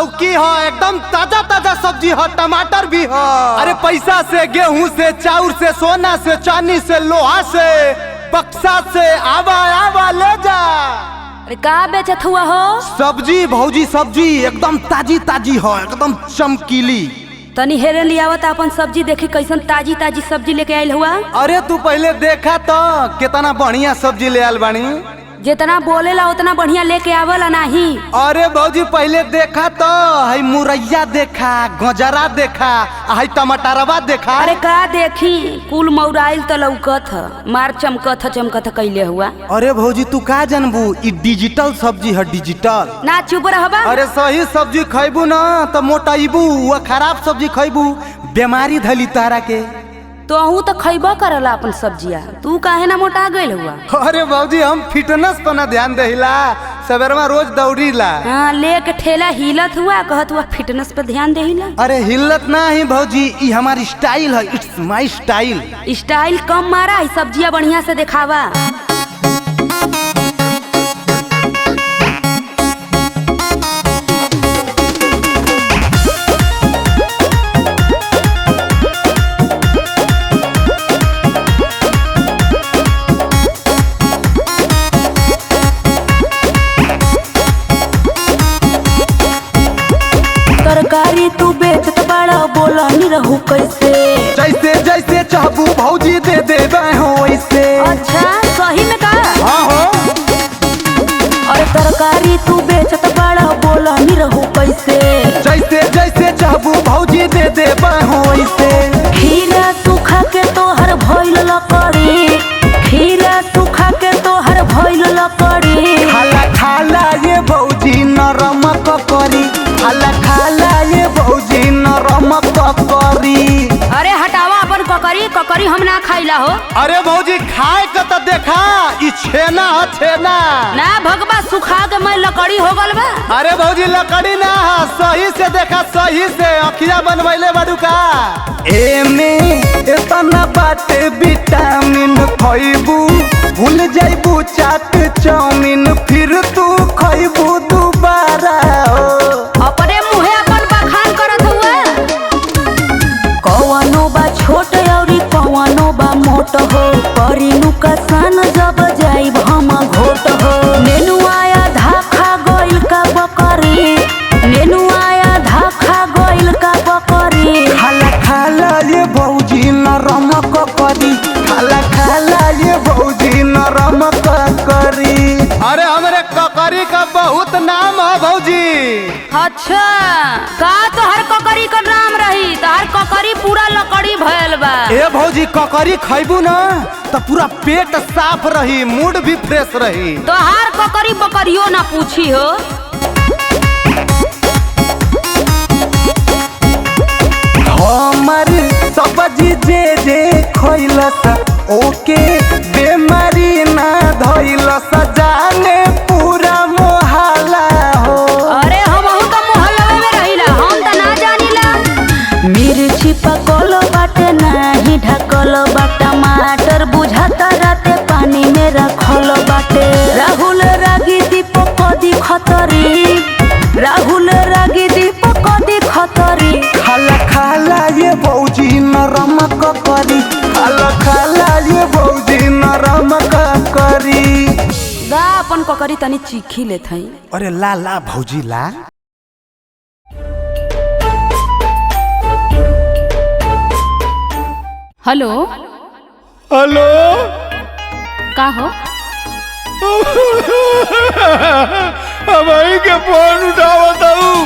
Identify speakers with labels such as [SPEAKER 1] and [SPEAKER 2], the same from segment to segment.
[SPEAKER 1] लौकी हो एकदम ताजा ताजा सब्जी हो, टमाटर भी हो। अरे पैसा से, गेहूं से, चाउर से, सोना से, चांदी से, लोहा से, बक्सा से, आवा आवा ले जा।
[SPEAKER 2] अरे का बेचत हुआ हो?
[SPEAKER 1] सब्जी भौजी, सब्जी एकदम ताजी ताजी हो, एकदम चमकीली।
[SPEAKER 2] तनी हेरे लियावत अपन सब्जी देखी कैसन ताजी ताजी सब्जी लेके आयल हुआ।
[SPEAKER 1] अरे तू पहले देखा तो कितना बढ़िया सब्जी ले आल बानी।
[SPEAKER 2] जितना बोलेला उतना बढ़िया लेके आवला नहीं।
[SPEAKER 1] अरे भौजी पहले देखा तो है मुरैया देखा, गजरा देखा, है टमाटरवा देखा।
[SPEAKER 2] अरे का देखी, कुल मौराइल तो लौकत ह, मार चमकत कैले हुआ।
[SPEAKER 1] अरे भौजी तू का जानबू, ई डिजिटल सब्जी है, डिजिटल।
[SPEAKER 2] ना चुप रहबा।
[SPEAKER 1] अरे सही सब्जी खैबू ना तो मोटाइबू, वो खराब सब्जी खैबू बीमारी धली तारा के।
[SPEAKER 2] तो तो खैबा करला अपन सब्जिया, तू काहे ना मोटा गइल हुआ?
[SPEAKER 1] अरे भौजी हम फिटनेस पर ना ध्यान देहिला, सवेरवा रोज दौड़ीला।
[SPEAKER 2] हाँ लेके ठेला हिलत हुआ, कहत हुआ फिटनेस पर ध्यान देहिला।
[SPEAKER 1] अरे हिलत ना ही भौजी, ई हमारी स्टाइल है, इट्स माय स्टाइल।
[SPEAKER 2] स्टाइल कम मारा है, सब्जिया बढ़िया से दिखावा। तरकारी तू बेचत बड़ा, बोला नहीं रहू कैसे?
[SPEAKER 1] जैसे जैसे चाहबू भौजी दे देबे हो वैसे।
[SPEAKER 2] अच्छा सही में का?
[SPEAKER 1] हाँ हो।
[SPEAKER 2] अरे तरकारी तू बेचत बड़ा, बोला नहीं रहू कैसे?
[SPEAKER 1] जैसे जैसे चाहबू भौजी दे देबे हो वैसे।
[SPEAKER 2] खीरा सूखा के तोहर भइल लकड़ी, खीरा सूखा के तोहर भइल लकड़ी।
[SPEAKER 1] खाला खाला ये भौजी नरम ककरी, खाला खाला ये भौजी नरम ककरी।
[SPEAKER 2] अरे हटावा अपन ककरी, ककरी हम ना खाइला हो।
[SPEAKER 1] अरे भौजी खाए के तो देखा, ई छेना है छेना।
[SPEAKER 2] ना भगवा सुखा के मैं लकड़ी हो गल बा।
[SPEAKER 1] अरे भौजी लकड़ी ना है, सही से देखा, सही से अखिया बनवैले बाड़ू का। एमे इतना बाटे विटामिन, खइबू भूल जाइबू चाट चाउमीन, फिर तू खइबू दोबारा हो।
[SPEAKER 2] अपने मुहे अपन बखान करत हुआ। कौनो बा छोट औरी कौनो बा मोट हो, करी नुकसान जब जाइब हम घोट हो। नेनु आया धाखा गोइल का बकरी, नेनु आया धाखा गोइल का बकरी।
[SPEAKER 1] खाला खाला ये भौजी नरम ककरी, खाला खाला ये भौजी नरम ककरी। अरे हमारे ककरी का बहुत नाम है भौजी।
[SPEAKER 2] अच्छा का तोहर ककरी का नाम रही? तोहर ककरी पूरा लकड़ी भयल बा।
[SPEAKER 1] ए भौजी ककरी खैबू ना तो पूरा पेट साफ रही, मूड भी फ्रेश रही।
[SPEAKER 2] तोहार ककरी बकरियो ना पूछी हो।
[SPEAKER 1] हमर सब्जी जे जे खइलस ओके बेमारी ना धइलस, जाने पूरा मोहल्ला हो।
[SPEAKER 2] अरे हमहू तो मोहल्ला में रहिला, हम तो ना जानिला। मिर्ची पकल बाटे नाही ढकल बा, टमाटर बुझाता राते पानी में रखल बाटे। राहुल रागी दीपक दी खतरी, राहुल रागी दीपक दी खतरी।
[SPEAKER 1] खाला खाला ये भौजी नरम ककरी, खाला खाला ये भौजी नरम ककरी।
[SPEAKER 2] दा अपन ककरी तनी चीखी लेत हई।
[SPEAKER 1] अरे ला ला भौजी ला।
[SPEAKER 2] हेलो
[SPEAKER 3] हेलो
[SPEAKER 2] का हो?
[SPEAKER 3] भाई के फोन उठावत हूँ,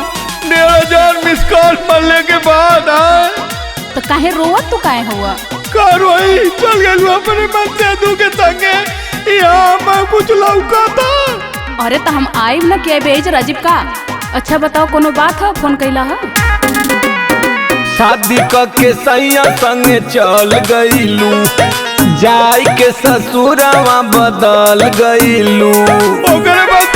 [SPEAKER 3] 1,500 मिस कॉल मरने के बाद
[SPEAKER 2] तो काहे रोवत तू काहे हुआ?
[SPEAKER 3] कार्रवाई चल गई अपने बच्चे दू के संगे, यहाँ मैं कुछ लौका था।
[SPEAKER 2] अरे तो हम आइब न के बेच राजीव का। अच्छा बताओ कोनो बात है, फोन कैला है?
[SPEAKER 3] शादी के सैया संगे चल गईलू, जाई के ससुरवा बदल गईलू। ओकरे बाद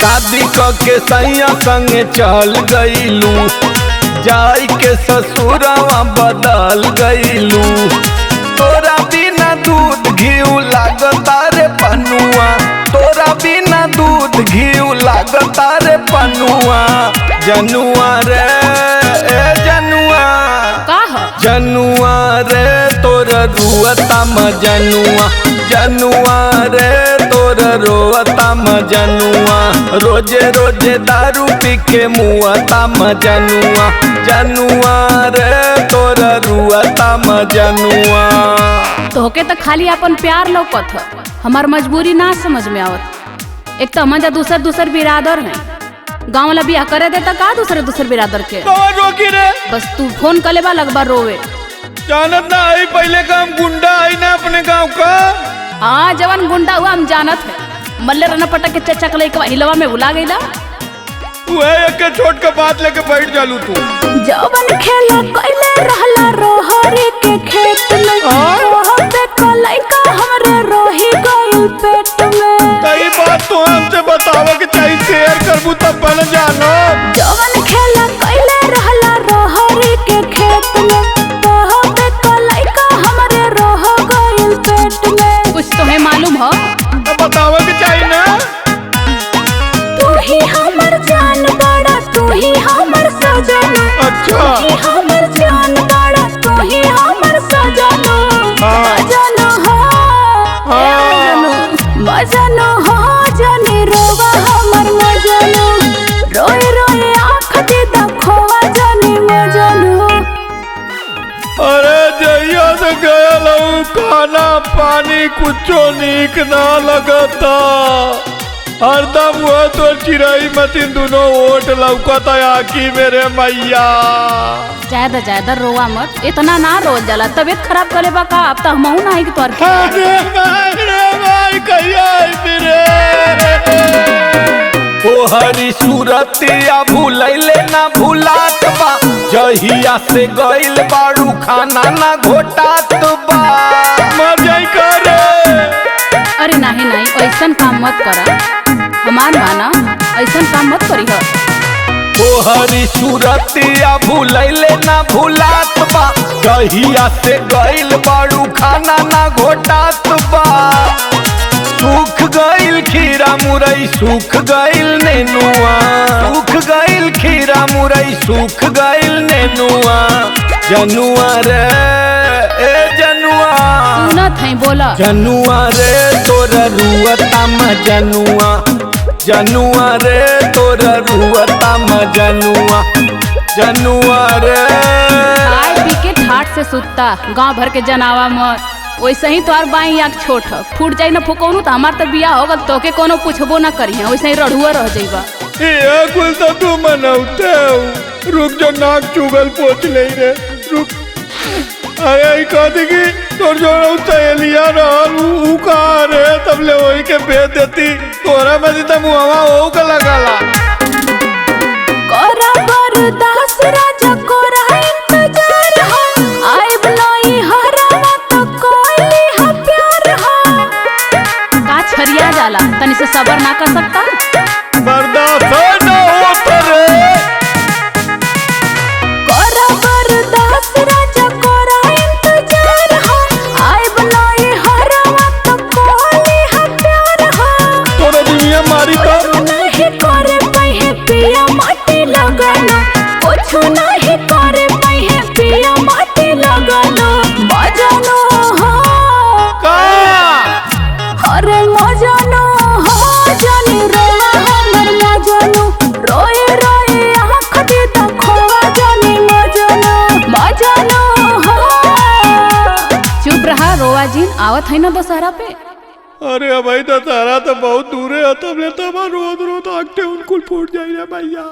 [SPEAKER 3] शादी के सैया संगे चल गईलू, जाई के ससुरवा बदल गईलू। तोरा बिना दूध घी लागता रे पनुआ,
[SPEAKER 1] तोरा बिना दूध घीव लागता रे पनुआ जनुआ रे जनुआ
[SPEAKER 2] का ह
[SPEAKER 1] जनुआ रे तोर रुअता मजनुआ जनुआ रे तोर रोअता मजनुआ रोजे रोजे दारू पी के मुआता मजनुआ जनुआ रे तोर रुअता मजनुआ।
[SPEAKER 2] तोहके तो खाली अपन प्यार लौकत ह, हमार मजबूरी ना समझ में आवत। एक तो मजा दूसर बिरादर है, गाँव वाला बियाह करे देता का दूसरे बिरादर के।
[SPEAKER 3] रोकी रे
[SPEAKER 2] बस तू फोन कले बा लगभग रोवे।
[SPEAKER 3] जानत ना आई पहले का हम गुंडा आई ना अपने गांव का।
[SPEAKER 2] हाँ जवान गुंडा हुआ हम जानत है। मल्ले रना पटक के चचा कले एक हिलवा में भुला गईला।
[SPEAKER 3] एक के छोट के बात लेके बैठ जालू तू।
[SPEAKER 2] जवन खेला कइले रहला रोहरी के खेत में, ओह पे कलाई का हमरे रोही गइल पेट में।
[SPEAKER 3] कई बात तो हमसे बतावे के चाहिए, शेयर करबू तब बन जानो।
[SPEAKER 2] जवन खेला कइले रहला रोहरी के खेत में, ओह पे कलाई का हमरे रोह गइल पेट में। कुछ तुम्हें मालूम हो?
[SPEAKER 3] तो बतावे के चाहिए ना।
[SPEAKER 2] तू ही हमर जान बड़ा, तू ही हमर सजन।
[SPEAKER 3] अच्छा
[SPEAKER 2] तू ही हमर जान बड़ा, तू ही हमर सजन। मजनू हो मजनू हो जानी रोवा हमर मजनू, रोए रोए आँख दे खोवा जानी मजनू।
[SPEAKER 3] अरे जइया से गया लऊ खाना पानी कुछो नीक ना लगता। हरदम हुआ तो चिराई मतीन दोनों ओट लौकता आखी मेरे मैया।
[SPEAKER 2] ज्यादा रोवा मत, इतना ना रोल जाला, तबीयत खराब करे बा का। अब तो हमहू ना है कि तोर
[SPEAKER 3] अरे भाई कहिया मेरे
[SPEAKER 1] ओ हरी सूरतिया भूलैले ना भूलात बा, जहिया से गइल बाड़ू खाना ना घोटात बा।
[SPEAKER 3] मजा करे।
[SPEAKER 2] अरे नहीं ऐसन काम मत करा, हमार माना ऐसन काम मत करी हो।
[SPEAKER 1] ओ हरी सूरतिया भूलैले ना भूलात बा, जहिया से गइल बाड़ू खाना ना घोटात बा। सूख गइल खीरा मुरई सूख गइल नेनुआ, सूख गइल खीरा मुरई सूख गइल नेनुआ जनुआ रे जनुआ
[SPEAKER 2] सुनत है बोला।
[SPEAKER 1] जनुआ रे तोर रुअता मजनुआ जनुआ रे तोर रुअता मजनुआ जनुआ रे।
[SPEAKER 2] खाए पी के ठाट से सुतता, गांव भर के जनावा मत। वैसे ही तोहार बाई आँख छोट ह, फूट जाई ना फुकौनू तो हमार तो बियाह हो गल, तोके कोनो पूछबो ना करी है, वैसे ही रढ़ुआ रह जाइबा।
[SPEAKER 3] ये कुल तो तू मनौते हो। रुक जो नाक चुगल पोछ ले रे रुक। अरे कहती कि तोर जो सहेलिया रहल ऊ कहाँ रे, तब ले वही के भेज देती। तोरा में तो मुहवा हो के लगाला।
[SPEAKER 2] कोरा बरदास राजा कोरा इंतजार हो, आइब नई हरावा तो कोइली हा प्यार हो। का छरिया जाला, तनी से सबर ना कर सकता।
[SPEAKER 3] बर्दाश्त ना होता रे।
[SPEAKER 2] कोरा बरदास राजा कोरा इंतजार हो, आइब नई हरावा तो कोइली हा प्यार हो।
[SPEAKER 3] तोरा दुनिया मारी तो
[SPEAKER 2] नहीं करे पहे पिया माटी लगाना, कुछ नहीं करे पहे पिया माटी लगाना। मजनू हो
[SPEAKER 3] का
[SPEAKER 2] अरे मजनू हो जानी रोवा हमर मजनू, रोए रोए आँख दे खोवा जानी मजनू हो। चुप रहा रोवा जी, आवत है ना दशहरा पे।
[SPEAKER 3] अरे भाई तो तारा तो बहुत दूर है, तब ले तब रोज आंखें उनको फूट जाई रे भैया।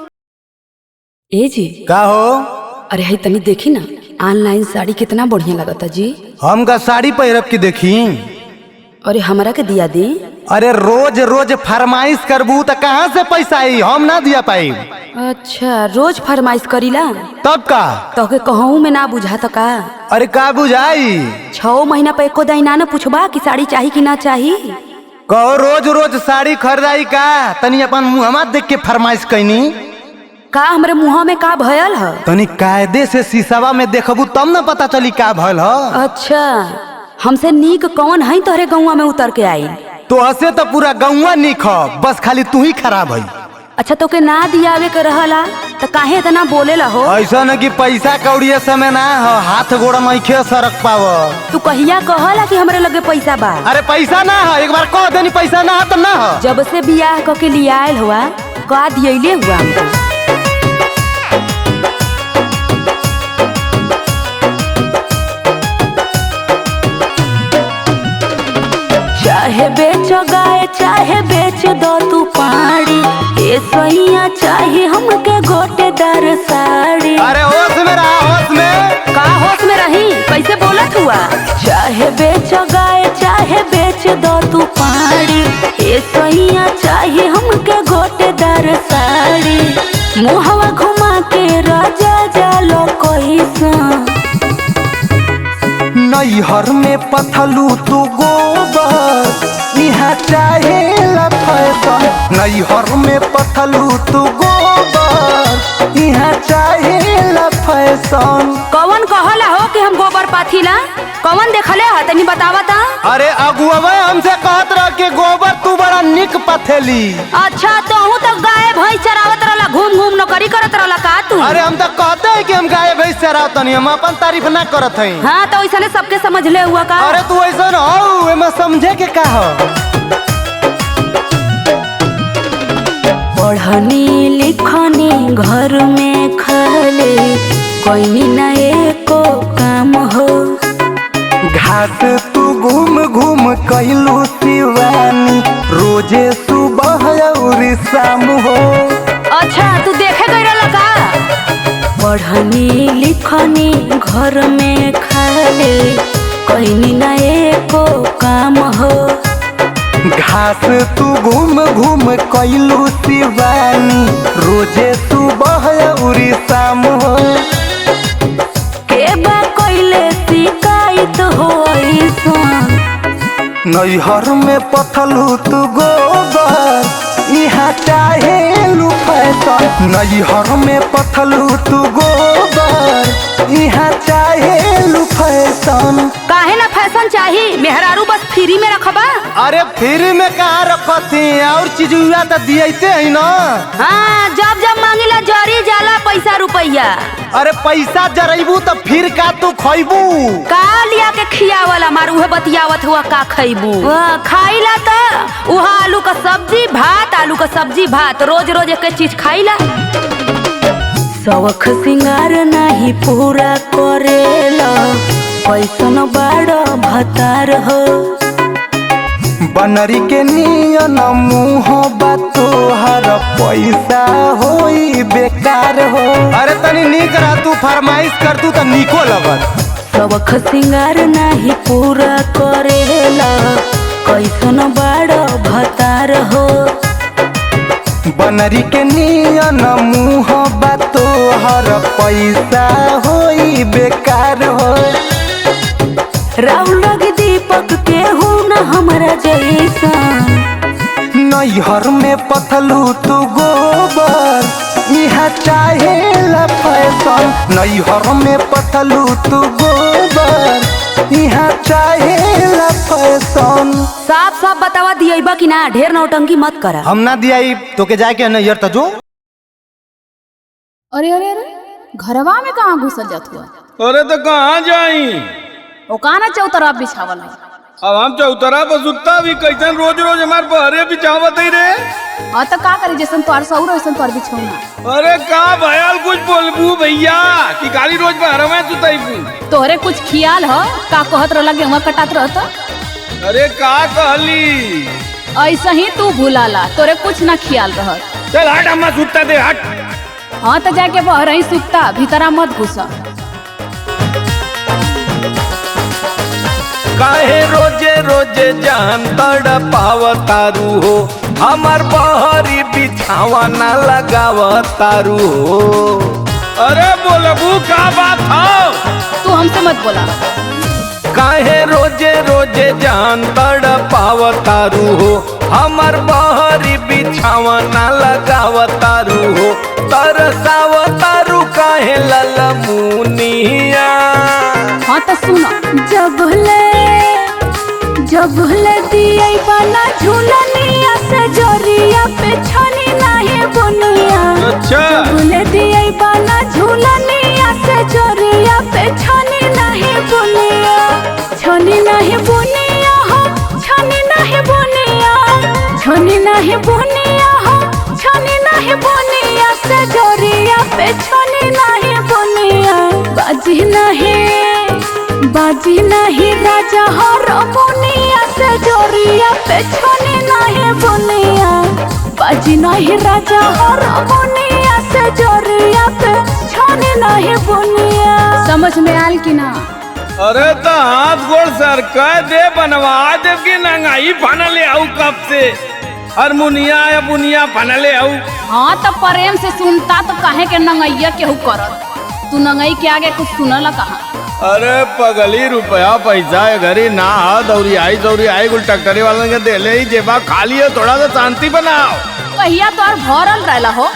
[SPEAKER 2] ए जी
[SPEAKER 1] का हो?
[SPEAKER 2] अरे है तनी देखी ना, ऑनलाइन साड़ी कितना बढ़िया लगता जी।
[SPEAKER 1] हम का साड़ी पहिरब की देखी?
[SPEAKER 2] अरे हमरा के दिया दी।
[SPEAKER 1] अरे रोज रोज फरमाइश करबू तो कहाँ से पैसा आई, हम ना दिया पाई।
[SPEAKER 2] अच्छा रोज फरमाइश करीला,
[SPEAKER 1] तब का
[SPEAKER 2] तो के कहूँ में ना बुझा तो का।
[SPEAKER 1] अरे का बुझाई?
[SPEAKER 2] 6 महीना पे एको दाई ना पूछबा कि साड़ी चाही कि ना चाही।
[SPEAKER 1] कहो रोज रोज साड़ी खरीदाई का, तनी अपन मुहम्मद देख के फरमाइश कैनी।
[SPEAKER 2] का हमरे मुँह में का भयल है?
[SPEAKER 1] तनी कायदे से शीशवा में देखबू तब न पता चली का भयल ह।
[SPEAKER 2] अच्छा हमसे नीक कौन है तोहरे गौवा में उतर के आई?
[SPEAKER 1] तो हसे तो पूरा गौवा निख, बस खाली तू ही खराब है।
[SPEAKER 2] अच्छा तो के ना दियावे के रहला तो काहे इतना बोलेला हो?
[SPEAKER 1] ऐसा न कि पैसा कौड़िया समय ना हो, हाथ गोड़ नइखे सरक पाव।
[SPEAKER 2] तू कहिया कहला कि हमरे लगे पैसा बा?
[SPEAKER 1] अरे पैसा ना है, एक बार कह देनी पैसा ना है तो ना है।
[SPEAKER 2] जब से बियाह क के लियाल हुआ का दियले हुआ हमको। चाहे बेचो गाय चाहे बेच दो तू पाड़ी, ए सैया चाहे हमके गोटेदार साड़ी।
[SPEAKER 1] अरे होश में रहा, होश में
[SPEAKER 2] का होश में रही? कैसे बोलत हुआ? चाहे बेचो गाय चाहे बेच दो तू पाड़ी, ए सैया चाहे हमके गोटेदार साड़ी। मुहवा घुमा के राजा जालो कैसा,
[SPEAKER 1] नैहर में पथलू तू गोबर, यहाँ चाहे फैशन। नैहर में पथलू तू गोबर, यहाँ चाहे फैशन।
[SPEAKER 2] कौन कहला हो कि हम गोबर पाथीला? कौन देखले है तनी बतावा ता?
[SPEAKER 1] अरे अगुआ हमसे कहत रह के गोबर तू बड़ा निक पथेली।
[SPEAKER 2] अच्छा तो हूँ तो गाय भैंस चरावत रहला, घूम घूम नौकरी करत रहला का तू?
[SPEAKER 1] अरे हम तो कहते हैं कि हम गाय भैंस चरावत नहीं, हम अपन तारीफ ना करत हैं।
[SPEAKER 2] हाँ तो ऐसा सबके समझ ले हुआ का?
[SPEAKER 1] अरे तू ऐसा हो, एमे समझे के का हो?
[SPEAKER 2] पढ़नी लिखनी घर में खाले, कोई ना एको काम हो।
[SPEAKER 1] घाट तू घूम घूम कैलू शिवानी, रोजे सुबह और शाम हो।
[SPEAKER 2] अच्छा तू देखे गई रहला का? पढ़नी लिखनी घर में खाले, कोई ना एको काम हो।
[SPEAKER 1] घास तू घूम घूम कैलू शिवानी, रोजे सुबह और शाम हो।
[SPEAKER 2] के बा कोइले शिकायत हो ऐसा,
[SPEAKER 1] नैहर में पथलू तू गोबर, यहाँ चाहे फैशन। नैहर में पथलू तू गोबर, यहाँ चाहे फैशन।
[SPEAKER 2] काहे ना फैशन चाहिए? मेहरारू बस फ्री में रखबा?
[SPEAKER 1] अरे फ्री में कहाँ रखती, और चीज तो दियते है ना।
[SPEAKER 2] हाँ जब जब मांगिला जरी जाला पैसा रुपया।
[SPEAKER 1] अरे पैसा जरेबू तो फिर का तू खैबू?
[SPEAKER 2] का लिया के खियावला मारू है बतियावत हुआ का खैबू? खाइला तो उहा आलू का सब्जी भात, आलू का सब्जी भात, रोज रोज एक चीज खाइला। शौख सिंगार नहीं पूरा करेला, पैसन बड़ा भतार हो।
[SPEAKER 1] बनरी के नियन मुँह तोहर पैसा होई बेकार हो। अरे तनी निक रह, तू फरमाइश कर तू तो निको लगत।
[SPEAKER 2] शौख सिंगार नहीं पूरा करेला, कैसन बड़ा भतार हो।
[SPEAKER 1] बनरी के नियन मुँह तोहर पैसा होई बेकार हो।
[SPEAKER 2] राहुल दीपक के हो न हमारा जैसा,
[SPEAKER 1] नैहर में पथलू तू गोबर, यहाँ चाहे फैशन। नैहर में पथलू तू गोबर, यहाँ चाहे फैशन।
[SPEAKER 2] साफ साफ बतावा दिया कि ना, ढेर नौटंकी मत करा।
[SPEAKER 1] हम ना दिया तो के जाके नैहर तो जो।
[SPEAKER 4] अरे अरे अरे घरवा में कहाँ घुसल जात हुआ?
[SPEAKER 3] अरे तो कहाँ जाई?
[SPEAKER 4] ओकाना चौतरा बिछावल है।
[SPEAKER 3] अब हम चौतरा पर सुता भी कैसन रोज रोज हमारे बहरे बिछावत ही रे।
[SPEAKER 4] हाँ तो का करी, जैसन तोर सौर वैसन तोर बिछौना।
[SPEAKER 3] अरे का भयाल कुछ बोलबू भैया कि गाली रोज बहरे में सुताईबू?
[SPEAKER 4] तोहरे कुछ खियाल हो का कहत रहला गेहुआ कटात रहता?
[SPEAKER 3] अरे का कहली?
[SPEAKER 4] ऐसा ही तू भूलाला, तोरे कुछ ना खियाल रहत।
[SPEAKER 3] चल हट, अम्मा सुता दे हट।
[SPEAKER 4] हाँ तो जाके बहरे ही सुता, भीतरा मत घुसा।
[SPEAKER 3] काहे रोजे रोजे जान तड़पावतारू हो, हमार बहरी बिछावा ना लगावतारू हो। अरे बोलबू का बात हो?
[SPEAKER 4] तू हमसे मत बोला।
[SPEAKER 3] काहे रोजे रोजे जान तड़पावतारू हो, हमार बहरी बिछावा ना लगावतारू हो। तरसावतारू काहे ललमुनिया।
[SPEAKER 4] हाँ तो सुनो, जब ले
[SPEAKER 2] दिया बना झूलनिया से जोरिया पे छनी नहीं बुनिया।
[SPEAKER 3] अच्छा
[SPEAKER 2] झूले दिया बना झूलनिया से जोरिया पे छनी नहीं बुनिया। छनी नहीं बुनिया हो छनी नहीं बुनिया। छनी नहीं बुनिया हो छनी नहीं बुनिया से जोरिया पे छनी नहीं बुनिया। बाजी नहीं राजा हो रमुनिया से जोरिया पे छनी नहीं बुनिया। बाजी नहीं राजा हो रमुनिया से जोरिया पे छनी नहीं बुनिया।
[SPEAKER 4] समझ में आल कि ना?
[SPEAKER 3] अरे तो हाथ गोड़ सर कह दे बनवा दे कि नंगाई बनले आऊ कब से हारमोनिया या बुनिया बनले आऊ।
[SPEAKER 4] हाँ तो प्रेम से सुनता तो काहे के नंगैया केहू करत। तू नंगई के आगे कुछ सुनला कहा?
[SPEAKER 3] अरे पगली रुपया पैसा है घरी ना दौरी आई गुल टक्करी वाले के दे ले जेबा खाली है थोड़ा सा शांति बनाओ।
[SPEAKER 4] कहिया तो और भरल रहला हो।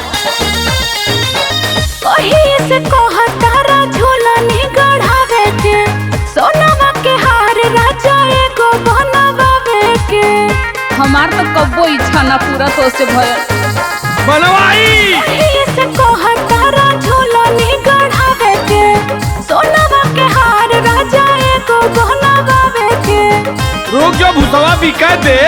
[SPEAKER 2] कहीं से कहतारा झूलनी गढ़ावे के सोनावा के हार राजा एगो बनवावे के।
[SPEAKER 4] हमार तो कब्बो इच्छा ना पूरा तो से भयल
[SPEAKER 3] बनवाई।
[SPEAKER 2] कहीं से कहतारा झूलनी गढ़ावे के सोनावा के हार राजा एगो बनवावे के।
[SPEAKER 3] रुक जो भुसवा बिका दे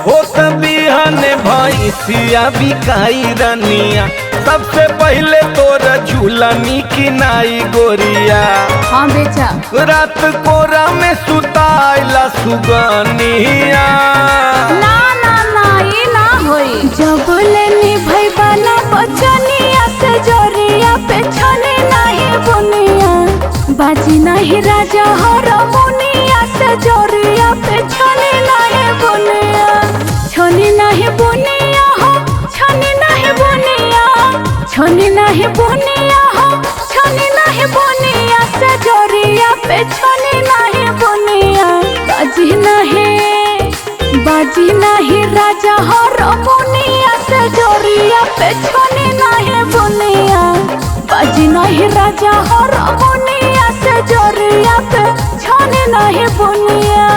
[SPEAKER 1] हो तबिहने भैंसिया बिकाई रनिया सबसे पहले तोर झूलनी की नाई गोरिया।
[SPEAKER 4] हाँ बेचा
[SPEAKER 1] रात कोरा में सुताइला सुगनिया।
[SPEAKER 2] ना ना ना ये ना होई। जब लेनी भई बना बचनिया से जोरिया पे छनी नहीं बुनिया। बाजी नहीं राजा हो रमुनिया से जोरिया पे छनी नहीं बुनिया। छनी नहीं बुनिया हो छनी नहीं बुनिया। छनी नहीं बुनिया हो छनी नहीं बुनिया से जोरिया पे छनी नहीं बुनिया। बाजी नहीं राजा हो रमुनिया से जोरिया पे छनी नहीं बुनिया। बाजी नहीं राजा हो रमुनिया से जोरिया पे छनी नहीं बुनिया।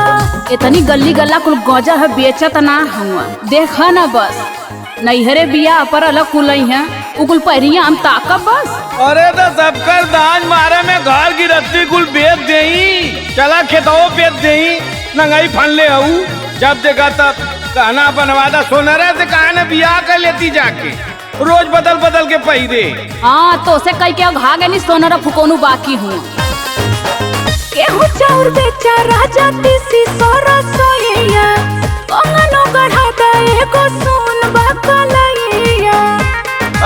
[SPEAKER 4] इतनी गली गला कुल गौजा है बेचत ना हुआ। देखा ना बस नैहरे बिया पर अलग कुलई है उकुल पहिरिया हम ताकब बस।
[SPEAKER 3] अरे तो सबकर दान मारे में घर गिरफ्ती कुल बेच देई चला खेतों बेच देई नंगाई फन ले आऊ। जब देखा तब कहना बनवादा सोनरा से कहा न बियाह कर लेती जाके रोज बदल बदल के पहिरे।
[SPEAKER 4] हाँ तो से कई के घागे नहीं सोनरा फुकोनू बाकी हूँ।
[SPEAKER 2] केहू चाउर बेचा राजा तीसी सोरा सोइया। कंगनो गढ़ाता एगो सुन बकलैया।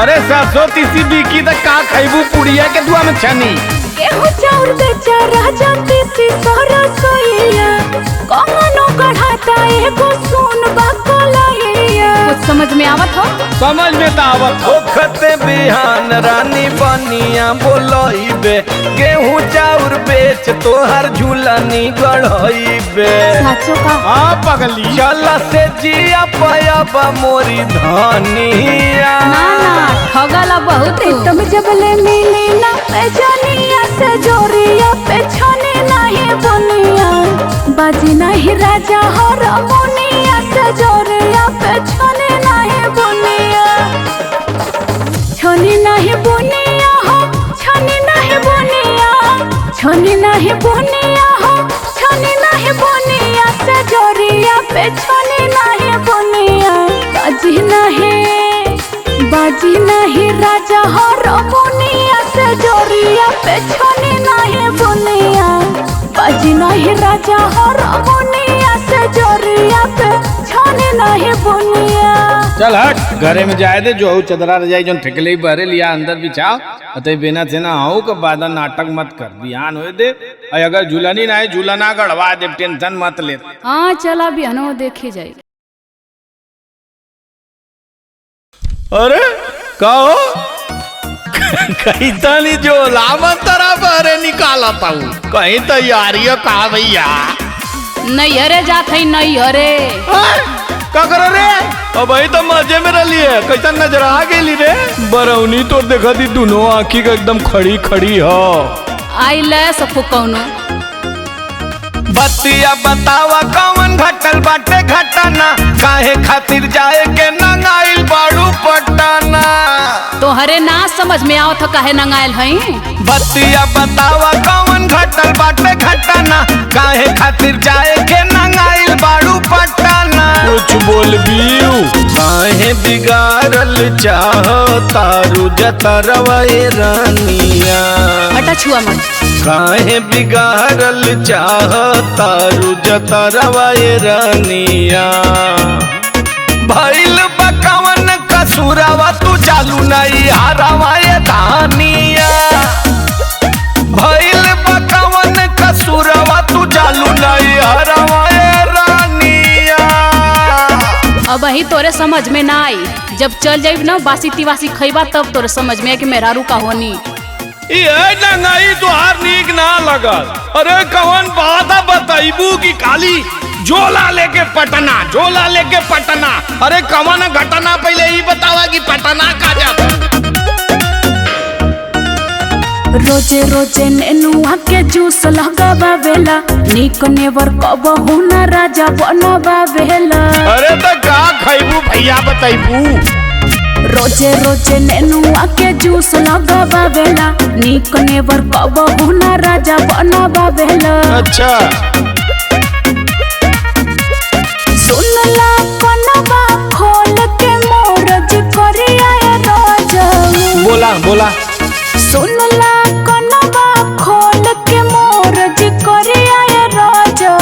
[SPEAKER 3] अरे सरसों तीसी बिकी तक का खैबू पुड़िया के दुआ में छनी।
[SPEAKER 2] केहू चाउर बेचा राजा तीसी सोरा सोइया। कंगनो गढ़ाता एगो सुन बकलैया।
[SPEAKER 4] कुछ समझ में आवत हो?
[SPEAKER 3] समझ में तो आवत हो।
[SPEAKER 1] ओखते बिहान रानी बनिया बोलइबे गेहूं चाउर बेच तोहर झूलनी गढ़इबे।
[SPEAKER 2] साचो का
[SPEAKER 3] हाँ पगली
[SPEAKER 1] चला से जिया पयबा मोरी धनिया।
[SPEAKER 4] ना ना ठगला बहुत
[SPEAKER 2] तुम जब ले मिली ना पैजनिया से जोरिया पे छनी नहीं बुनिया। बाजी नहीं राजा हो रमुनिया से जोरिया पे छनी नहीं बुनिया। छनी नहीं बुनिया हो छनी नहीं बुनिया। छनी नहीं बुनिया हो छनी नहीं बुनिया से जोरिया पे छनी नहीं बुनिया। बाजी नहीं राजा हो रमुनिया से जोरिया पे छनी नहीं बुनिया। बाजी नहीं राजा हो रमुनिया से जोरिया पे छनी नहीं बुनिया।
[SPEAKER 3] चल हट घरे में जाए दे जो चदरा रजाई जो ठेकले बहरे लिया अंदर बिछाओ अतः बिना से ना हो के बाद नाटक मत कर बिहान हो दे। अगर झूलनी ना है झूलना गढ़वा दे टेंशन मत ले।
[SPEAKER 4] हाँ चला भी हनो देखे जाए।
[SPEAKER 3] अरे कहो कहीं तनी जो लामत तरह बहरे निकाला था कहीं तैयारी का भैया
[SPEAKER 4] नैहरे जात है नैहरे।
[SPEAKER 3] का करो रे अब भाई तो मजे में रही है कैसा नजर आ गई रे। बरौनी तो देखा थी दोनों आँखी का एकदम खड़ी खड़ी हो।
[SPEAKER 4] आई ले सब फुकौनो
[SPEAKER 1] बतिया बतावा कौन घटल बाटे घटना, काहे खातिर जाए के नंगाइल बाड़ू पटना।
[SPEAKER 4] तोहरे ना समझ में आओ तो काहे नंगाइल हई।
[SPEAKER 1] बतिया बतावा कौन घटल बाटे घटना, काहे खातिर जाए के नंगाइल बाड़ू पटना।
[SPEAKER 3] कुछ बोल बियू।
[SPEAKER 1] काहे बिगाड़ल चाहतारू जतरवा ए रानिया,
[SPEAKER 4] हटा छुआ मत।
[SPEAKER 1] काहे बिगाड़ल चाहतारू जतरवा ए रानिया। भइल बकवन कसूरवा तू चालू नहीं हरवा ए धानिया। भइल बकवन कसूरवा तू चालू नहीं हरवा ए रानिया।
[SPEAKER 4] अब ही तोरे समझ में ना आई, जब चल जाइब ना बासी तिवासी खइबा तब तोरे समझ में आई कि मेहरारू का होनी।
[SPEAKER 3] ये नंगाई तुहार नीक ना लगल। अरे कौन बात बताइबू की खाली झोला लेके पटना, झोला लेके पटना। अरे कौन घटना पहले ही बतावा कि पटना का जाता।
[SPEAKER 2] रोजे रोजे नेनुआ के जूस लगावेला, निक नेवर कबहू ना राजा बनवावेला।
[SPEAKER 3] अरे तो का खइबू भैया बताइबू।
[SPEAKER 2] रोजे रोजे नेनुआ के जूस लगावेला, निक नेवर कबहू ना राजा बनवावेला।
[SPEAKER 3] अच्छा
[SPEAKER 2] सुनला कनवा खोल के मोरज करिया राजा।
[SPEAKER 3] बोला बोला।
[SPEAKER 2] सुनला कनवा खोल के मोरज करिया राजा।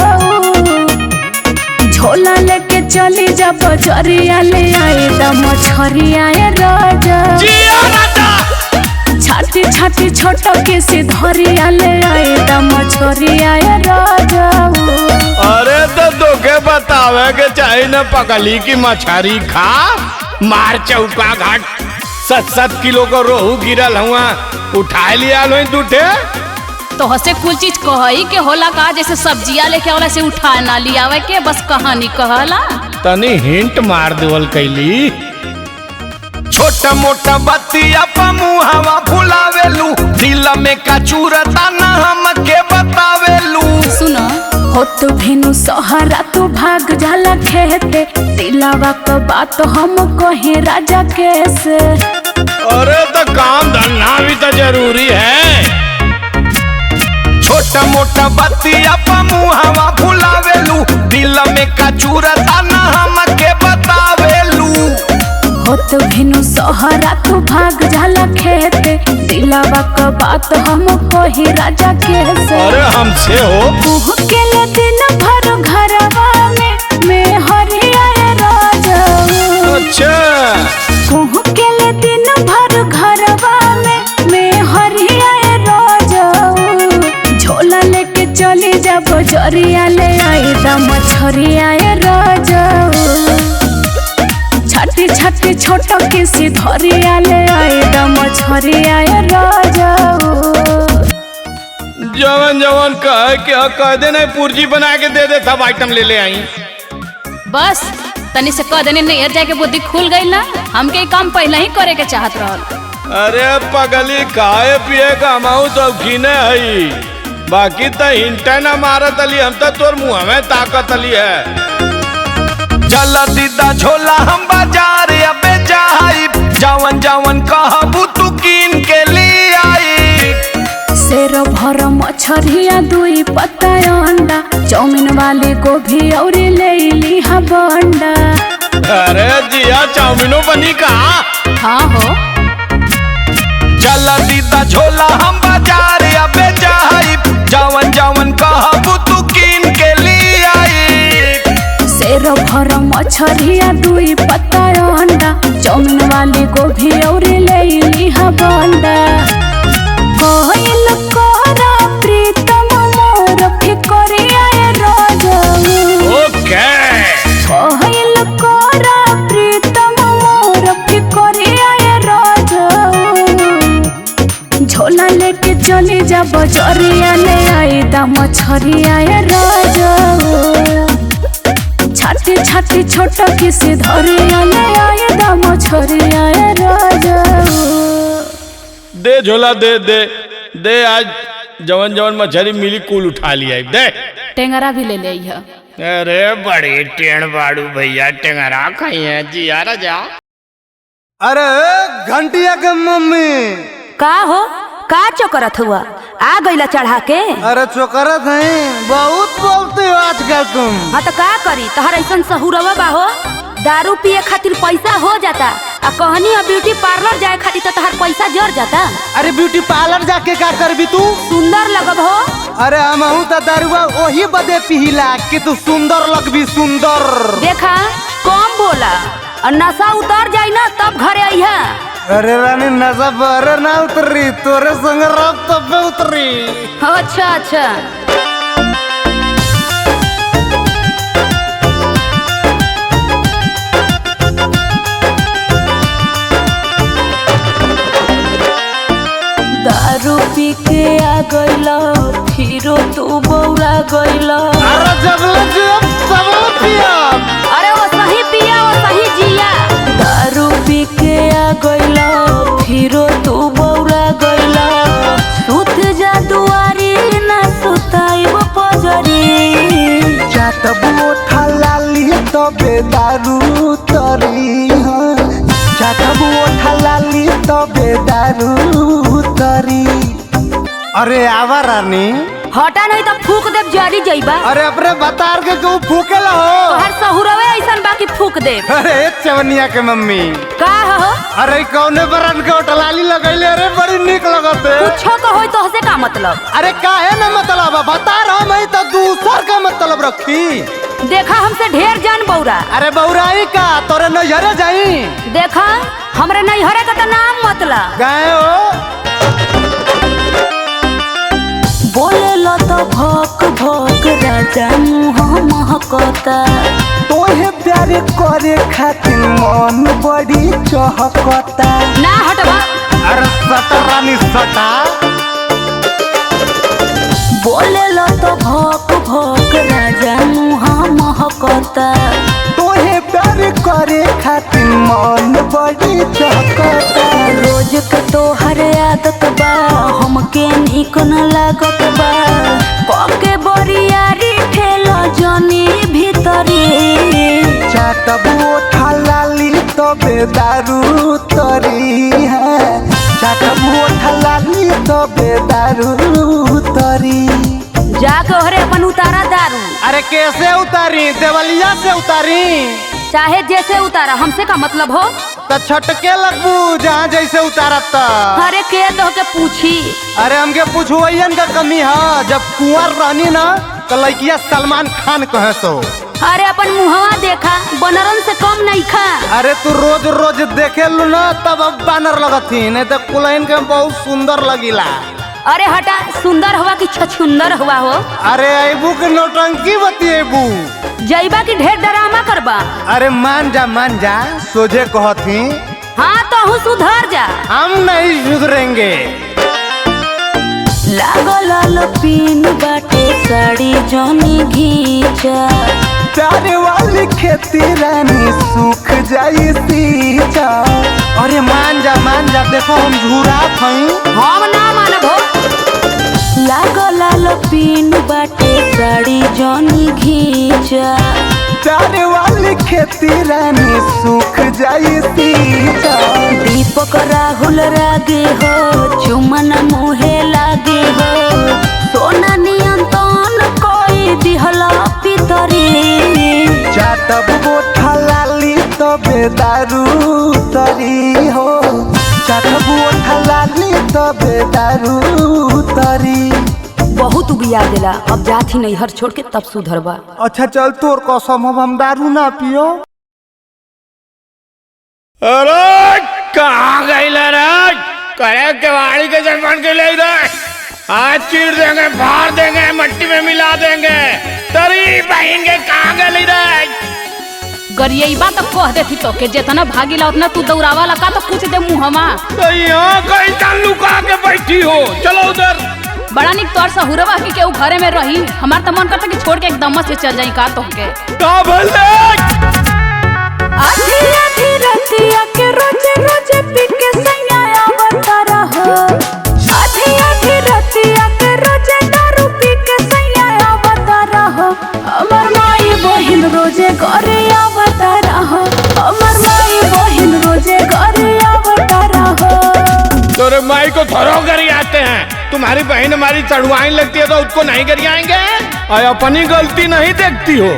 [SPEAKER 2] झोला लेके चली जा बजरिया, ले आए दम छरिया राजा। छाती छाती छोटो के सिधरिया, ले आए दम छरिया राजा।
[SPEAKER 3] अरे तो दोगे बतावे के चाहे न पकली की मछरी खा। मार चौका घाट 7-7 किलो का रोहू गिरल हुआ, उठा लिया लो दूठे।
[SPEAKER 4] तो हसे कुल चीज कहई के होला का, जैसे सब्जिया लेके आवला से उठा ना लियावे के, बस कहानी कहला।
[SPEAKER 3] तनी हिंट मार देवल कैली।
[SPEAKER 1] छोटा मोटा बतिया पा मुहावा फुलावेलू, दिल में का चूरता ना हमके बतावेलू।
[SPEAKER 2] सुनो हो तू भेनु सहारा तू भाग जाला खेते, दिलावा का बात हम कहे राजा कैसे।
[SPEAKER 3] अरे तो काम धंधा भी तो जरूरी है।
[SPEAKER 1] छोटा मोटा बतिया पा मुहावा फुलावेलू, दिल में का चूरता ना हमके बतावेलू।
[SPEAKER 2] हो तू भेनु सहारा तू भाग जाला खेते, दिलावा का बात हम कहे राजा कैसे।
[SPEAKER 3] अरे हमसे हो
[SPEAKER 2] मुँह के ले दिन भर घरवा में हरिया राजा।
[SPEAKER 3] अच्छा
[SPEAKER 2] मुँह के ले दिन भर घरवा में हरिया राजा। झोला लेके चली जा बजरिया, ले आई दम छरिया राजा। छाती छाती छोटो के सिधरिया, ले आई दम छरिया राजा।
[SPEAKER 3] जवन जवन कह दे नहीं पुर्जी बना के दे दे, सब आइटम ले ले आई।
[SPEAKER 4] बस तनी से कह देने नहीं जाए के बुद्धि खुल गई ना, हमके काम पहले ही करे के चाहत रहल।
[SPEAKER 3] अरे पगली खाए पिए का हमाऊ शौकीन है, बाकी तो हिंटे न मारत अली, हम तो तोर मुँह में ताकत अली है।
[SPEAKER 1] चला दीदा झोला हम बाजार अबे जाई, जवन जवन कहबू तू कीन के ले आई।
[SPEAKER 2] शेर भर मछरिया दुई पत्ता अंडा, चौमिन वाली गोभी और ले लिहा बंडा।
[SPEAKER 3] अरे जिया चाउमीनो बनी का।
[SPEAKER 4] हाँ हो
[SPEAKER 1] चला दीदा झोला हम बाजार अबे जाई, जवन जवन कहबू तू कीन के ले आई।
[SPEAKER 2] शेर भर मछरिया दुई पत्ता अंडा, चौमिन वाली गोभी और ले लिहा बंडा। कोइल कोरा प्रीतम मोर फिकरिया राजा।
[SPEAKER 3] ओके
[SPEAKER 2] कोइल कोरा प्रीतम मोर फिकरिया राजा। झोला लेके चली जा बजरिया, ले आई दम छरिया राजा। छाती छाती छोटा की सिधरिया, ले आई दम छरिया राजा।
[SPEAKER 3] दे झोला दे दे दे, आज जवन जवन मछली मिली कुल उठा लिया दे।
[SPEAKER 4] टेंगरा भी ले ले आइह।
[SPEAKER 3] अरे बड़ी टेढ़ बाड़ू भैया, टेंगरा खाई है जी यार जा।
[SPEAKER 1] अरे घंटिया के मम्मी,
[SPEAKER 2] का हो का चोकरत हुआ आ गईला चढ़ा के।
[SPEAKER 1] अरे चोकरत नहीं, बहुत बोलते हो आजकल तुम।
[SPEAKER 2] हाँ तो का करी, तहर ऐसा सहूरवा बा हो, दारू पिए खातिर पैसा हो जाता आ कहनी ब्यूटी पार्लर जाए खातिर तो तहर पैसा जर जाता।
[SPEAKER 1] अरे ब्यूटी पार्लर जाके क्या करबी तू?
[SPEAKER 2] सुंदर लगब हो।
[SPEAKER 1] अरे हमहू तो दारुआ वही बदे पिहिला कि तू सुंदर लगबी सुंदर।
[SPEAKER 2] देखा कम बोला और नशा उतर जाई ना तब घरे आइहा।
[SPEAKER 1] अरे रानी नशा बरे ना उतरी, तोरे संग रब तब पे उतरी।
[SPEAKER 2] अच्छा अच्छा। दारू पी के आ गईला फिरो तू बौरा गईला।
[SPEAKER 1] अरे जब सब पिया।
[SPEAKER 2] अरे वो सही पिया वो सही जिया। दारू पी के आ गईला फिरो तू बौरा गईला। सुत जा दुआरी ना सुताइब पजरी।
[SPEAKER 1] चाटब ओठा लाली तबे दारू तरी। चाटब ओठा लाली तबे दारू तरी। अरे आवा रानी।
[SPEAKER 2] हटा नहीं तो फूक देव जरी जइबा।
[SPEAKER 1] अरे अपने बतार के क्यों फूकेला हो?
[SPEAKER 2] तोहर सहुरवे ऐसन बाकी फूक दे।
[SPEAKER 1] अरे चवनिया के मम्मी
[SPEAKER 2] का हो?
[SPEAKER 1] अरे कौने बरन के ओठलाली लगैले? अरे बड़ी निक लगते।
[SPEAKER 2] कुछो का होई तो से का मतलब?
[SPEAKER 1] अरे काहे ना मतलब बता रहा मैं तो दूसर का मतलब रखी।
[SPEAKER 2] देखा हमसे ढेर जान बौरा।
[SPEAKER 1] अरे बौराई का तोरे नैहरे जाई।
[SPEAKER 2] देखा हमरे नैहरे का तो नाम मतलब
[SPEAKER 1] गए हो।
[SPEAKER 2] बोले लो तो भोक भोक राजा मुँह महकता।
[SPEAKER 1] तोहे प्यार करे खातिर मन बड़ी चहकता।
[SPEAKER 2] ना हटवा।
[SPEAKER 1] अरे सटा रानी सटा।
[SPEAKER 2] बोले लो तो भोक भोक राजा मुँह महकता।
[SPEAKER 1] तोहे प्यार करे खातिर मन बड़ी चहकता।
[SPEAKER 2] रोज के तोहर आदत बा हमके निक न लागत बा। पके बरियारी ठेला जनी भीतरी।
[SPEAKER 1] चाटब ओठा लाली तबे दारू तरी है। चाटब ओठा लाली तबे दारू तरी।
[SPEAKER 2] जाके ओहरे अपन उतारा दारू।
[SPEAKER 1] अरे कैसे उतारी? देवलिया से उतारी
[SPEAKER 2] चाहे जैसे उतारा, हमसे का मतलब हो?
[SPEAKER 1] तो छटके लगबू जहाँ जैसे उतारत।
[SPEAKER 2] अरे के तो के पूछी।
[SPEAKER 1] अरे हमके पूछुअन का कमी है। जब कुंवर रहनी ना तो लड़किया सलमान खान कहे सो।
[SPEAKER 2] अरे अपन मुहवा देखा, बनरन से कम नहीं खा।
[SPEAKER 1] अरे तू रोज रोज देखे लू ना तब अब बानर लगती, नहीं तो कुलैन के बहुत सुंदर लगिला।
[SPEAKER 2] अरे हटा, सुंदर हुआ कि छछुंदर हुआ हो?
[SPEAKER 1] अरे अबू के नौटंकी बतिएबू।
[SPEAKER 2] जइबा की ढेर डरामा करबा।
[SPEAKER 1] अरे मान जा सोझे कहती।
[SPEAKER 2] हाँ तो हूँ सुधर जा।
[SPEAKER 1] हम नहीं सुधरेंगे।
[SPEAKER 2] लागो लाल पीन बाटे साड़ी जोनी घींचा।
[SPEAKER 1] प्यारे वाली खेती रानी सूख जाई सींचा। अरे मान जा देखो हम झूरा थई।
[SPEAKER 2] हम ना मानबो। लागो लाल पीन बाटे साड़ी जोनी घींचा।
[SPEAKER 1] प्यारे वाली खेती रानी सूख जाई सींचा।
[SPEAKER 2] दीपक राहुल रागे हो चुमन मुहे लागे हो। सोना नियंत्रण कोई दिहला पितरी।
[SPEAKER 1] चाटब ओठा लाली तबे दारू तरी हो। चाटब ओठा लाली तबे दारू तरी।
[SPEAKER 2] बहुत उबिया देला, अब जाती नैहर छोड़ के तब सुधरबा।
[SPEAKER 1] अच्छा चल तोर कसम हम दारू ना पियो।
[SPEAKER 3] अरे कहाँ गई रे? करे केवाड़ी के जन्मन के ले इधर आज चीर देंगे, फाड़ देंगे, मट्टी में मिला देंगे। तरी बहन के कहाँ गई रे?
[SPEAKER 4] गरियबा तो कह देती तो के जितना भागीला उतना तू दौड़ावा लगा तो कुछ दे मुहमा।
[SPEAKER 3] तो यहाँ कहीं लुका के बैठी हो, चलो उधर।
[SPEAKER 4] बड़ा निक तोर सहुरवा की केहू घरे में रही, हमार तो मन करता कि छोड़ के एकदम से चल जाई का तोहके।
[SPEAKER 3] का भले
[SPEAKER 2] आधी आधी रतिया के रोजे रोजे पी के सैया आवता रहो। आधी आधी रतिया के रोजे दारू पी के सैया आवता रहो।
[SPEAKER 3] तुम्हारी बहन हमारी चढ़वाई लगती है तो उसको नहीं गरियाएंगे? और अपनी गलती नहीं देखती हो?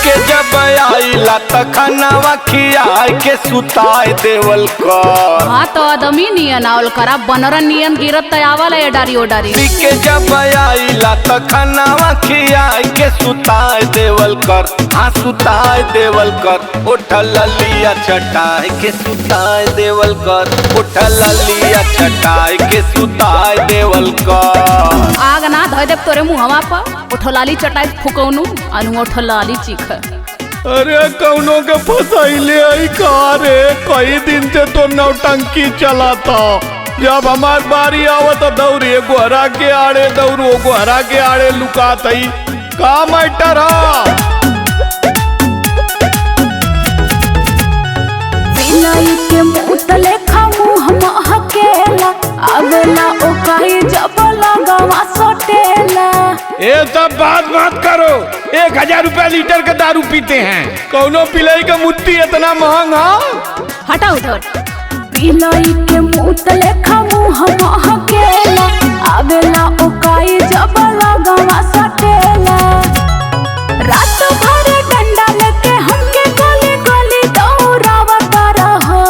[SPEAKER 1] के जब आईला त खानावा खियाए के सुताए देवल कर।
[SPEAKER 4] हाँ तो आदमी नियन आवल करा, बनरन नियन गिरत त आवल है डारी ओ डारी।
[SPEAKER 1] के जब आईला त खानावा खियाए के सुताए देवल कर। हाँ सुताए देवल कर। उठल लिया चटाए के सुताए देवल कर। उठल लिया चटाए के सुताए देवल कर।
[SPEAKER 4] आग ना धोए देव तोरे मुहवा पर, उठलाली चटाई फुकौनु अनु उठलाली चीख।
[SPEAKER 3] अरे कौनों के फसाइले आई का रे, कई दिन से तो नौटंकी चला था। जब हमार बारी आवत दौड़े गोहरा के आड़े दौड़ो, गोहरा के आड़े लुका थई का मैटर हा?
[SPEAKER 2] बिलाई के मुतले खामु हम हकेला, आवेला ओकाई जब लगावा सोटेला।
[SPEAKER 3] ये सब बात मत करो, 1000 रुपया लीटर का दारू पीते हैं, कौनो पिलाई का मुट्ठी इतना महंगा?
[SPEAKER 4] हटा उधर।
[SPEAKER 2] बिलाई के मुतले खामु हम हकेला, आवेला ओकाई जब लगावा सोटेला। रात भर डंडा लेके हमके गली गली दौड़ावता रहो।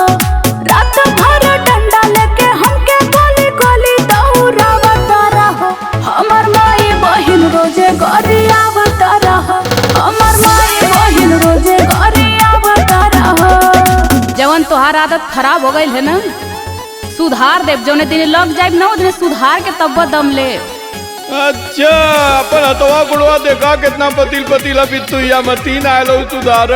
[SPEAKER 2] रात भर डंडा लेके हमके गली गली दौड़ावता रहो। हमर माई बहिन रोजे गरियावता रहो। हमर माई बहिन रोजे गरियावता रहो।
[SPEAKER 4] जवन तोहार आदत खराब हो गई है ना, सुधार देव। जौने दिन लग जाए ना उतने सुधार के तब दम ले।
[SPEAKER 3] अच्छा अपन हथवा गुड़वा देखा कितना पतील पतीला बितुया मतीन आयलो सुधार।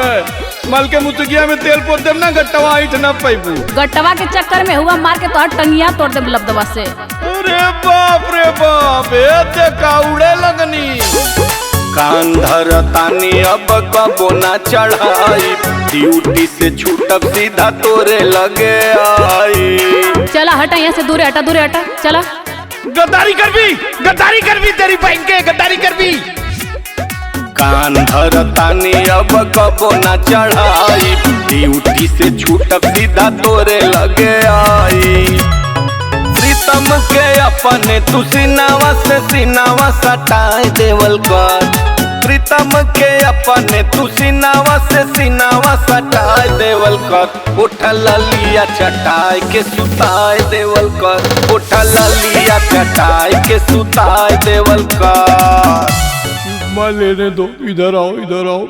[SPEAKER 3] मल के मुतगिया में तेल पोत देव ना, गट्टवा ईट न पैबू।
[SPEAKER 4] गट्टवा के चक्कर में हुआ मार के तोहर टंगिया तोड़ देव लबदवा से।
[SPEAKER 3] अरे बाप रे बाप, ये काउड़े लगनी।
[SPEAKER 1] कान धर तानी अब कबो ना चढ़ाई, ड्यूटी से छूटब सीधा तोरे लगे आई।
[SPEAKER 4] चला हटा यहाँ से, दूरे हटा दूरे हटा, चला।
[SPEAKER 3] गद्दारी कर भी तेरी बहन के गद्दारी कर भी।
[SPEAKER 1] कान धर तानी अब कबो ना चढ़ाई, ड्यूटी से छूटब सीधा तोरे लगे आई। प्रीतम के अपने तू सीनावा से सीनावा सटाए देवल कर। प्रीतम के अपने तू सीनावा से सीनावा सटाए देवल कर। उठल लिया चटाए के सुताए देवल कर। उठल लिया चटाए के सुताए देवल कर।
[SPEAKER 3] मैं लेने दो, इधर आओ इधर आओ।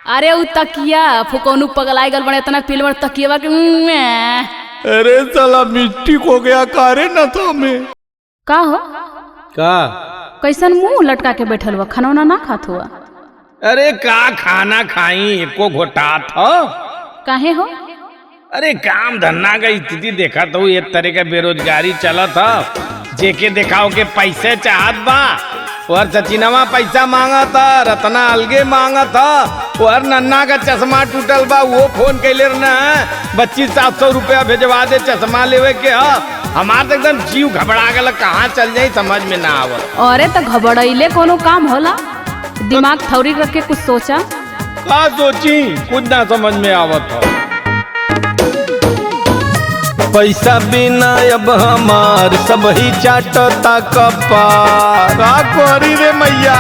[SPEAKER 4] अरे उ तकिया फुकौनु पगलाई गल बने, इतना पिलवर तकिया के।
[SPEAKER 3] अरे साला मिट्टी को गया कारे न था में।
[SPEAKER 4] का हो
[SPEAKER 3] का
[SPEAKER 4] कैसन मुंह लटका के बैठल हुआ, खाना वाना ना खात हुआ?
[SPEAKER 3] अरे का खाना खाई, एको घोटात हो।
[SPEAKER 4] काहे हो?
[SPEAKER 3] अरे काम धन्ना का स्थिति देखा तो ये तरह का बेरोजगारी चला था। जेके दिखाओ के पैसे चाहत बा, और सचिनवा पैसा मांगा था, रतना अलगे मांगा था, और नन्ना का चश्मा टूटल बा, वो फोन कैले ना 2500 रुपया भेजवा दे चश्मा लेवे के। हमार तो एकदम जीव घबरा गया, कहाँ चल जाई समझ में ना आवत।
[SPEAKER 4] अरे तो घबराइले कोनो काम होला? दिमाग थौरी रख के कुछ सोचा।
[SPEAKER 3] का सोची, कुछ ना समझ में आवत हो।
[SPEAKER 1] पैसा बिना अब हमार सब ही चाटता कपार।
[SPEAKER 3] का करी रे मैया,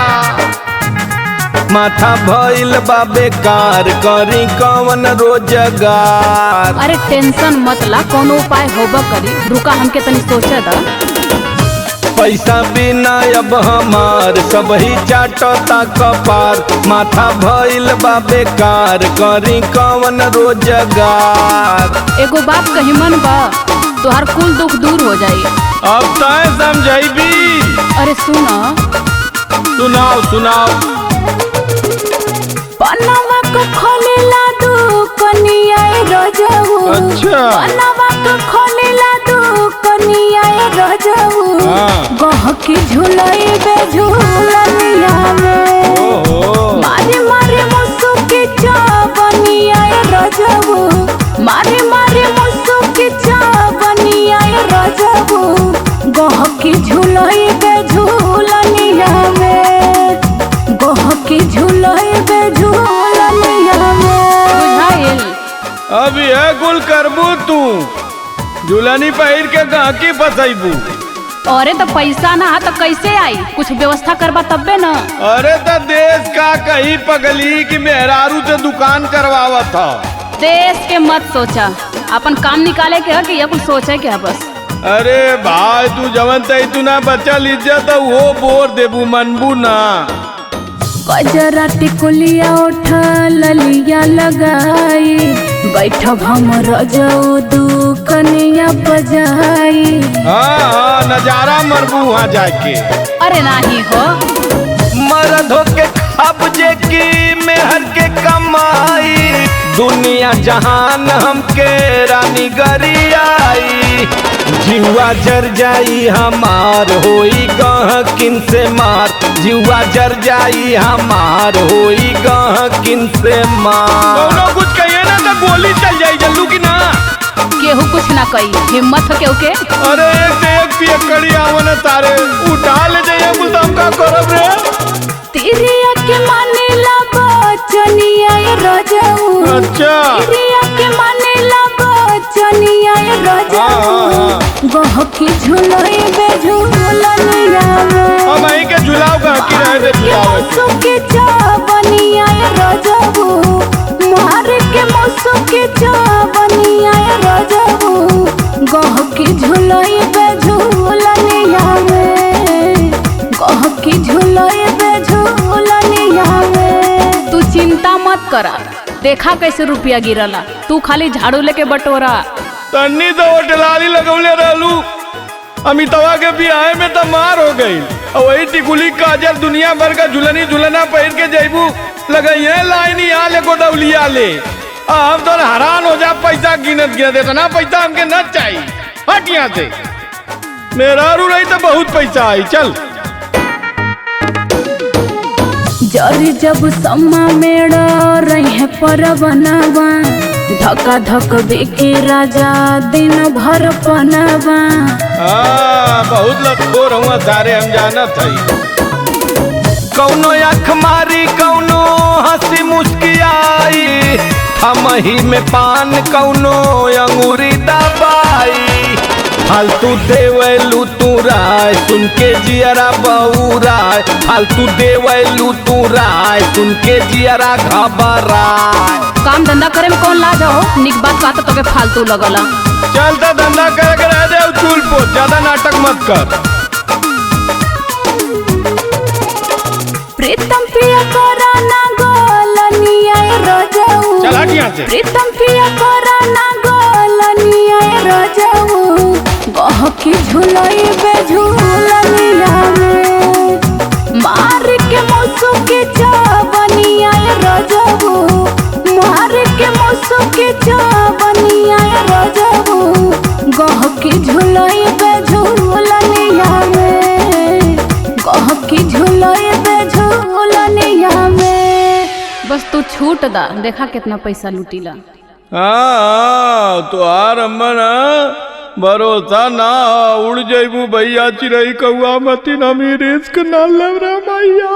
[SPEAKER 1] माथा भइल बा बेकार, करी कवन रोजगार।
[SPEAKER 4] अरे टेंशन मत ला, कोनो उपाय होबा करी, रुका हमके तनी सोचे दा।
[SPEAKER 1] पैसा बिना अब हमार सब ही चाटता कपार। माथा भइल बा बेकार, करी कवन रोजगार।
[SPEAKER 4] एगो बात कही मन बा, तोहार कुल दुख दूर हो जाई।
[SPEAKER 3] अब तय समझाइबी।
[SPEAKER 4] अरे सुना,
[SPEAKER 3] सुनाओ सुनाओ।
[SPEAKER 2] पनवा को खोलेला दू कनिया रजऊ।
[SPEAKER 3] अच्छा।
[SPEAKER 2] पनवा को खोलेला दू कनिया रजऊ। गहकी झुलई बे झुलनिया में। मारे मारे मुसुकी चावनिया रजऊ। मारे मारे मुसुकी चावनिया रजऊ। गहकी झुलई बे झुलनिया में। गहकी झुलई बे झुलनिया में।
[SPEAKER 4] बुझाइल?
[SPEAKER 3] अब यह गुल करबू तू, झूलनी पहिर के गांकी फसैबू।
[SPEAKER 4] अरे तो पैसा ना तो कैसे आई, कुछ व्यवस्था करबा तब्बे न।
[SPEAKER 3] अरे तो देश का कहीं पगली की मेहरारू से दुकान करवावत था।
[SPEAKER 4] देश के मत सोचा, अपन काम निकाले के है कि ये कुछ सोचे के है बस।
[SPEAKER 3] अरे भाई तू जवन तई तू ना बचल इज्जत वो बोर देबू मनबू ना।
[SPEAKER 2] गजरा टिकुलिया उठा ललिया लगाई, बैठब हम रजऊ दुकनिया बजाई।
[SPEAKER 3] हाँ नजारा मरबू वहाँ जाके।
[SPEAKER 4] अरे नहीं हो
[SPEAKER 1] मर्द होके खबजे की मेहर के कमाई, दुनिया जहान हमके रानी गरियाई। जीवा जर जाई हमार होई गहकिन से मार, जीवा जर जाई हमार होई गहकिन से मार।
[SPEAKER 3] कौनो कुछ कहिए ना तो गोली चल जाई जल्लू की ना।
[SPEAKER 4] केहू कुछ ना कही, हिम्मत हो केहू के।
[SPEAKER 3] अरे एक से एक पियकड़ी आवना तारे उठा ले जाइए कुछ हम का करब रे।
[SPEAKER 2] तिरिया के माने ला बचनिया रजऊ।
[SPEAKER 3] अच्छा
[SPEAKER 2] तिरिया के माने ला बचनिया रजऊ, गहकी झुलई बे झुलनिया में।
[SPEAKER 3] हम आई के झुलाओ का की रहे दे झुलाओ।
[SPEAKER 2] के चावनिया रजऊ, मार के मौसू के चावनिया रजऊ, गहकी झुलई बे झुलनिया में। गहकी झुलई बे झुलनिया में।
[SPEAKER 4] तू चिंता मत करा, देखा कैसे रुपया गिरला, तू खाली झाड़ू लेके बटोरा।
[SPEAKER 3] तन्नी तो होटलाली लगौले रहलू, अमितवा के बियाह में तो मार हो गई। और वही टिकुली काजल दुनिया भर का झुलनी झुलना पहिर के जैबू लगाइए लाइन यहाँ ले गोदौलिया ले। हम तो हैरान हो जा पैसा गिनत गिनत इतना पैसा हमके न चाहिए। हट यहाँ से, मेरा रू रही तो बहुत पैसा आई। चल
[SPEAKER 2] जरी जब सम्मा मेड़ा रहे पर बनवा, धक्का धक बेके राजा दिन भर पनवा।
[SPEAKER 3] बहुत लखोर हुआ सारे हम जानत हई।
[SPEAKER 1] कौनो आँख मारी कौनो हंसी मुस्कियाई, हम ही में पान कौनो अंगूरी दबाई। फालतू देवलू तू राय सुन के जियरा बउराय, फालतू देवलू तू राय सुन के जियरा घबराय।
[SPEAKER 4] काम धंधा करे में कौन लाज हो, निक बात बात तो के फालतू लगला।
[SPEAKER 3] चल तो धंधा करे के रह दे चूल पो, ज्यादा नाटक मत कर।
[SPEAKER 2] प्रीतम पिया करा ना गोलनिया रजऊ।
[SPEAKER 3] चल हट यहाँ से।
[SPEAKER 2] प्रीतम पिया करा ना गोलनिया रजऊ, गहकी झुलई बे झुलनिया में। मार के मौसू के चावनिया रजऊ, मार के मौसू के चावनिया रजऊ, गहकी झुलई बे झुलनिया में। गहकी झुलई बे झुलनिया में।
[SPEAKER 4] बस तू छूट दा, देखा कितना पैसा लूटीला।
[SPEAKER 3] हाँ तो अम्मा ना भरोसा ना उड़ जैबू भैया चिरई कौआ मती ना, मेरी रिस्क ना लग रहा भैया।